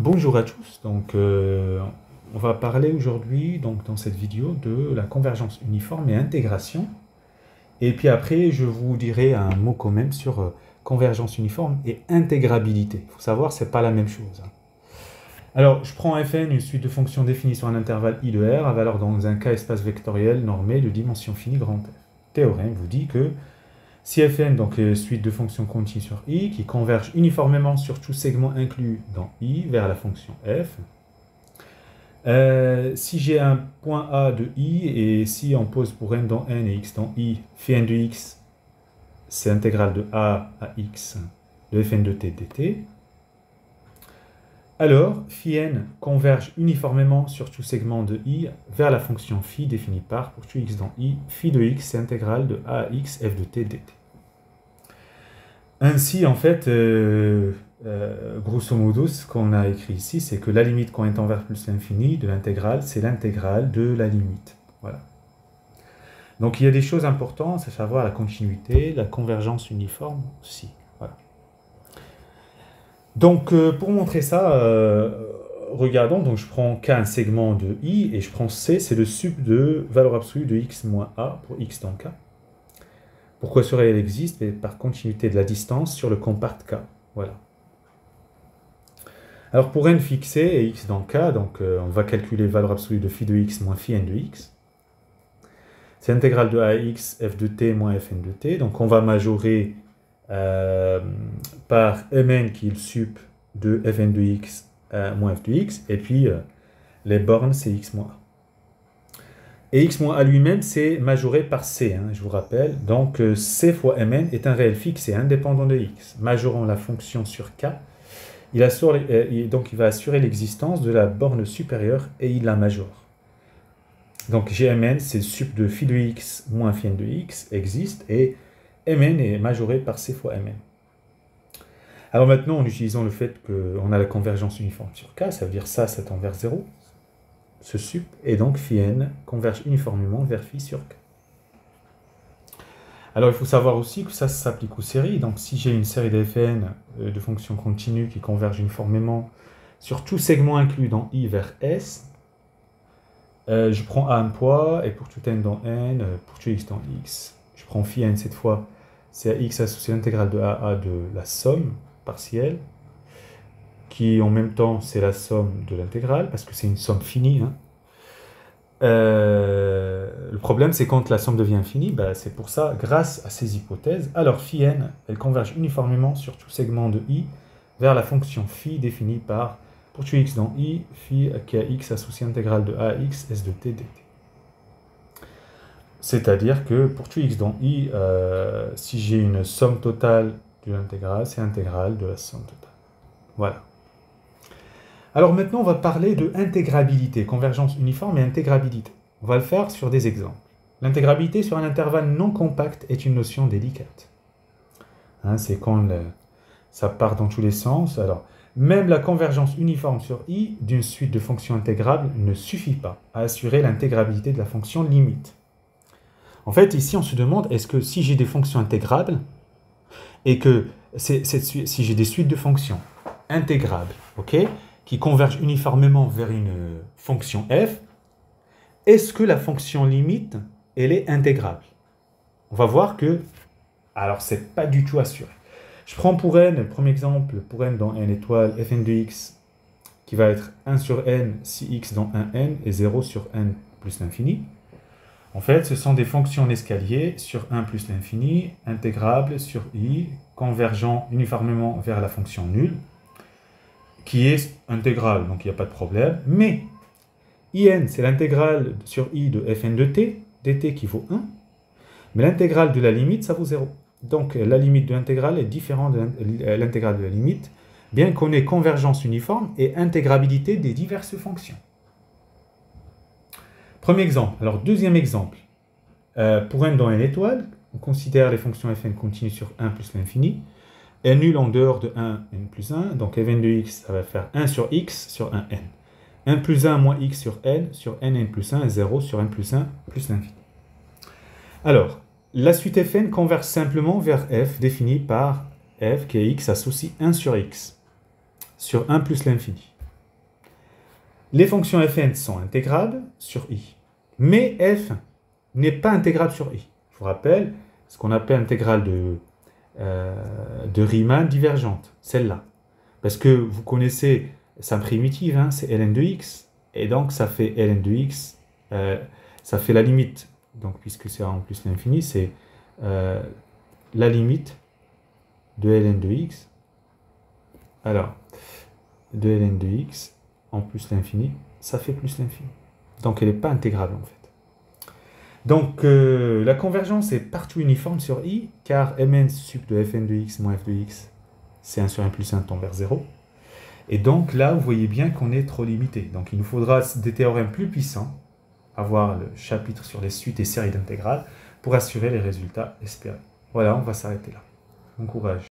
Bonjour à tous, on va parler aujourd'hui dans cette vidéo de la convergence uniforme et intégration. Et puis après, je vous dirai un mot quand même sur convergence uniforme et intégrabilité. Il faut savoir, c'est pas la même chose. Alors, je prends Fn, une suite de fonctions définies sur un intervalle I de R, à valeur dans un cas espace vectoriel normé de dimension finie grand F. Théorème vous dit que si Fn, donc suite de fonctions continues sur I, qui convergent uniformément sur tout segment inclus dans I vers la fonction f, si j'ai un point A de I, et si on pose pour n dans n et x dans I, phi n de x, c'est l'intégrale de A à x de Fn de t dt, alors phi n converge uniformément sur tout segment de I vers la fonction phi définie par, pour tout x dans I, phi de x, c'est l'intégrale de A à x f de t dt. Ainsi, en fait, grosso modo, ce qu'on a écrit ici, c'est que la limite quand est envers plus l'infini de l'intégrale, c'est l'intégrale de la limite. Voilà. Donc il y a des choses importantes, à savoir la continuité, la convergence uniforme aussi. Voilà. Donc pour montrer ça, regardons, donc je prends K un segment de I, et je prends C, c'est le sup de valeur absolue de x moins A pour x dans K. Pourquoi ce réel existe? Par continuité de la distance sur le compact K. Voilà. Alors pour n fixé et x dans K, donc on va calculer valeur absolue de phi de x moins phi n de x. C'est l'intégrale de a à x f de t moins fn de t. Donc on va majorer par mn qui est le sup de fn de x moins f de x. Et puis les bornes c'est x moins a. Et x moins a lui-même, c'est majoré par c, je vous rappelle. Donc, c fois mn est un réel fixe et indépendant de x. Majorant la fonction sur k, donc il va assurer l'existence de la borne supérieure et il la majore. Donc, gmn, c'est le sup de phi de x moins phi n de x, existe, et mn est majoré par c fois mn. Alors maintenant, en utilisant le fait qu'on a la convergence uniforme sur k, ça veut dire ça tend vers 0. Ce sup, et donc phi n converge uniformément vers phi sur k. Alors il faut savoir aussi que ça s'applique aux séries. Donc si j'ai une série de Fn de fonctions continues qui convergent uniformément sur tout segment inclus dans I vers S, je prends A un poids, et pour tout n dans n, pour tout x dans x, je prends phi n cette fois, c'est à x associé l'intégrale de a de la somme partielle, qui en même temps c'est la somme de l'intégrale, parce que c'est une somme finie. Le problème c'est quand la somme devient infinie, c'est pour ça, grâce à ces hypothèses, alors phi n, elle converge uniformément sur tout segment de I vers la fonction phi définie par, pour tout x dans I, phi qui a x associé l'intégrale de a à x s de t dt. C'est-à-dire que pour tout x dans I, si j'ai une somme totale de l'intégrale, c'est l'intégrale de la somme totale. Voilà. Alors maintenant, on va parler de intégrabilité, convergence uniforme et intégrabilité. On va le faire sur des exemples. L'intégrabilité sur un intervalle non compact est une notion délicate. C'est quand ça part dans tous les sens. Alors, même la convergence uniforme sur I d'une suite de fonctions intégrables ne suffit pas à assurer l'intégrabilité de la fonction limite. En fait, ici, on se demande, est-ce que si j'ai des fonctions intégrables, et que si j'ai des suites de fonctions intégrables, qui convergent uniformément vers une fonction f, est-ce que la fonction limite, elle est intégrable? On va voir que, alors c'est pas du tout assuré. Je prends pour n, le premier exemple, pour n dans n étoile, fn de x, qui va être 1 sur n si x dans 1n, et 0 sur n plus l'infini. En fait, ce sont des fonctions en escalier sur 1 plus l'infini, intégrables sur i, convergeant uniformément vers la fonction nulle, qui est intégrale, donc il n'y a pas de problème. Mais in, c'est l'intégrale sur i de fn de t, dt qui vaut 1. Mais l'intégrale de la limite, ça vaut 0. Donc la limite de l'intégrale est différente de l'intégrale de la limite, bien qu'on ait convergence uniforme et intégrabilité des diverses fonctions. Premier exemple. Alors deuxième exemple. Pour n dans n étoile, on considère les fonctions fn continues sur 1 plus l'infini. n nul en dehors de 1, n plus 1, donc fn de x, ça va faire 1 sur x sur 1n. 1 plus 1 moins x sur n plus 1, 0 sur n plus 1 plus l'infini. Alors, la suite fn converge simplement vers f définie par f qui est x associe 1 sur x sur 1 plus l'infini. Les fonctions fn sont intégrables sur i. Mais f n'est pas intégrable sur i. Je vous rappelle ce qu'on appelle intégrale de Riemann divergente, celle-là. Parce que vous connaissez sa primitive, hein, c'est ln de x. Et donc ça fait ln de x, ça fait la limite. Donc puisque c'est en plus l'infini, c'est la limite de ln de x. Alors, de ln de x en plus l'infini, ça fait plus l'infini. Donc elle n'est pas intégrable en fait. Donc la convergence est partout uniforme sur i, car mn sup de fn de x moins f de x, c'est 1 sur 1 plus 1 tend vers 0. Et donc là, vous voyez bien qu'on est trop limité. Donc il nous faudra des théorèmes plus puissants, avoir le chapitre sur les suites et séries d'intégrales, pour assurer les résultats espérés. Voilà, on va s'arrêter là. Bon courage.